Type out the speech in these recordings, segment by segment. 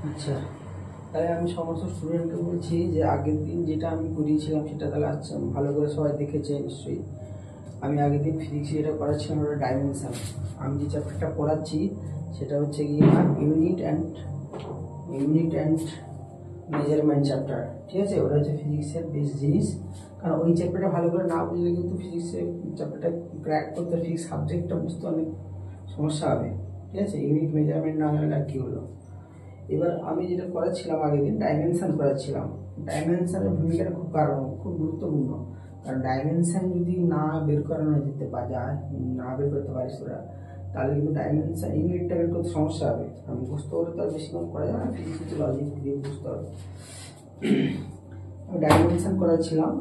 আচ্ছা, তাহলে আমি সমস্ত স্টুডেন্টকে বলছি যে আগের দিন যেটা আমি করিয়েছিলাম সেটা তাহলে আচ্ছা ভালো করে সবাই দেখেছে নিশ্চয়ই। আমি আগের দিন ফিজিক্সে যেটা পড়াচ্ছিলাম ওটা ডাইমেনশন। আমি যে চ্যাপ্টারটা পড়াচ্ছি সেটা হচ্ছে গিয়ে ইউনিট অ্যান্ড মেজারমেন্ট চ্যাপ্টার। ঠিক আছে, ওটা হচ্ছে ফিজিক্সের বেস জিনিস। কারণ ওই চ্যাপ্টারটা ভালো করে না বুঝলে কিন্তু ফিজিক্সের চ্যাপ্টারটা ক্র্যাক করতে, ফিজিক্স সাবজেক্টটা বুঝতে অনেক সমস্যা হবে। ঠিক আছে, ইউনিট মেজারমেন্ট না হলে আর কি হলো। এবার আমি যেটা করাচ্ছিলাম আগের দিন ডাইমেনশন করাচ্ছিলাম। ডাইমেনশনের ভূমিকাটা খুব গুরুত্বপূর্ণ। কারণ ডাইমেনশন যদি না বের করানো যেতে যায়, না বের করতে পারিস তোরা, তাহলে কিন্তু ডাইমেনশন ইউনিটটা বের করতে সমস্যা হবে। আর মুখস্থ করে তো আর বেশিক্ষণ করা যায় না, ফিজিক্সে লজিক দিয়ে বুঝতে হবে। ডাইমেনশন করাচ্ছিলাম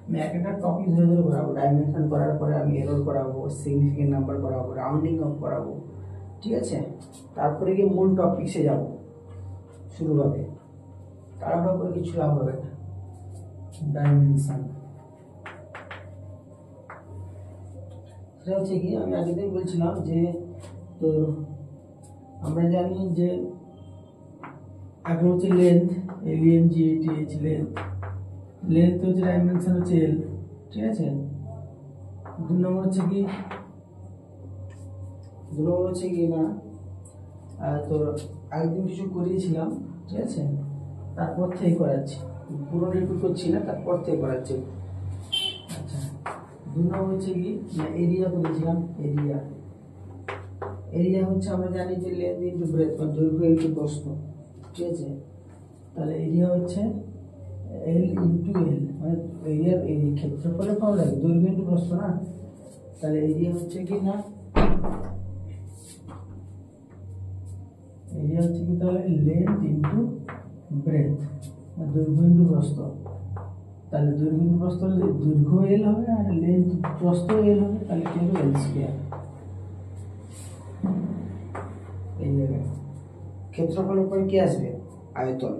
আমি এক একটা টপিক ধরে ধরে করাবো। ডাইমেনশন করার পরে আমি এরর করাবো, সিগনিফিকেন্ট নাম্বার করাবো, রাউন্ডিং অফ করাবো। ঠিক আছে, তারপরে গিয়ে মূল টপিক্সে যাব, শুরু হবে। তারপর করে কিছু লাভ হবে না। ডাইমেনশন সেটা হচ্ছে কি, আমি আগের দিন বলছিলাম যে তো আমরা জানি যে এখন হচ্ছে লেন্থ, LENGH লেন্থ হচ্ছে ডাইমেনশন হচ্ছে L। ঠিক আছে, দু নম্বর হচ্ছে কি না তো একদিন কিছু করিয়েছিলাম। ঠিক আছে, তারপর থেকে করাচ্ছি, পুরো রিপিট করছি না, তারপর থেকে করাচ্ছি। আচ্ছা, দু নম্বর হচ্ছে কি না এরিয়া করেছিলাম। এরিয়া হচ্ছে আমরা জানি যে লেন্থ ইন্টু ব্রেথ, দৈর্ঘ্য ইন্টু প্রস্থ। ঠিক আছে, তাহলে এরিয়া হচ্ছে L ইন্টু L, মানে এরিয়ার ক্ষেত্রফলের পাওয়া লাগে, দৈর্ঘ্য ইন্টু প্রস্থ না। তাহলে এরিয়া হচ্ছে কি না তাহলে লেন্থ ইন্টু ব্রেথ, দৈর্ঘ্য ইন্টু প্রস্থ। তাহলে দৈর্ঘ্য ইন্টু প্রস্থ হলে দৈর্ঘ্য L হবে আর লেন্থ প্রস্থ L হবে, তাহলে কি হবে L স্কয়ার। এই জায়গায় ক্ষেত্রফলের উপরে কি আসবে? আয়তন।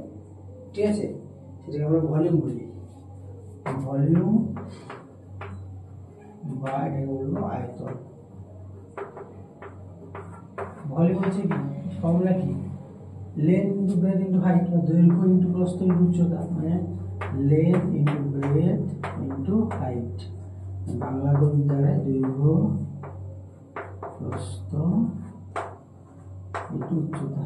ঠিক আছে, সেটাকে আমরা ভলিউম বলি। ভলিউম বা এটাকে বলবো আয়তন। ভলিউম হচ্ছে কি ফর্মুলা কি, length into breadth into height, দৈর্ঘ্য ইন্টু প্রস্থ ইন্টু উচ্চতা, মানে length into breadth into height. Bangla কবিতায় দৈর্ঘ্য প্রস্থ ইন্টু উচ্চতা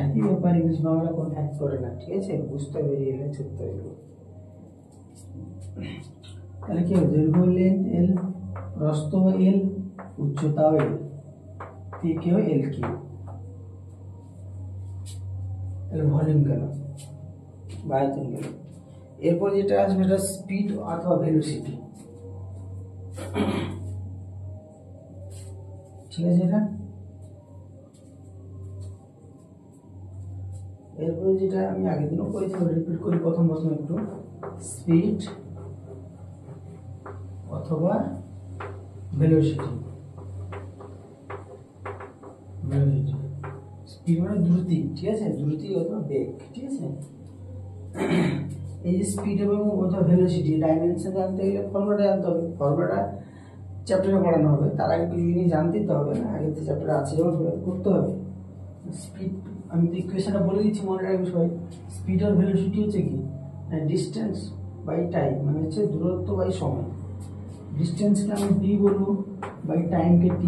একই ব্যাপার, ইংলিশ বাংলা কোন এক করে না। ঠিক আছে, বুঝতে বেরিয়ে এলে ছুটতে হইল। তাহলে কি হবে, দৈর্ঘ্য লেন্থ L, প্রস্থ L, উচ্চতাও L, কি হয় L কিউ। তাহলে ভলিউম গেল বা আয়তন গেল। এরপর যেটা আসবে এটা স্পিড অথবা ভেলোসিটি। ঠিক আছে, এটা এরপরে যেটা আমি আগের দিনও করেছিলাম, রিপিট করি প্রথম একটু, স্পিড অথবা ভেলোসিটি। স্পিড মানে দ্রুতি। ঠিক আছে, দ্রুতি অথবা বেগ। ঠিক আছে, এই যে স্পিড এবং অথবা ভেলোসিটি ডাইমেনশন জানতে গেলে ফর্মুলাটা জানতে হবে। ফর্মুলাটা চ্যাপ্টারে পড়ানো হবে, তার আগে কিছু জিনিস জানতেই তো হবে না, আগে তো চ্যাপ্টারে আছে যখন করতে হবে। স্পিড আমি তো ইকুয়েশনটা বলে দিচ্ছি, মনে রাখবে সবাই। স্পিড আর ভেলোসিটি হচ্ছে কি, ডিস্টেন্স বাই টাইম, মানে হচ্ছে দূরত্ব বাই সময়। ডিস্টেন্সকে আমি d বলবো, বাই টাইমকে t,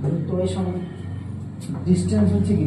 দূরত্ব বাই সময়। ডিস্টেন্স হচ্ছে কি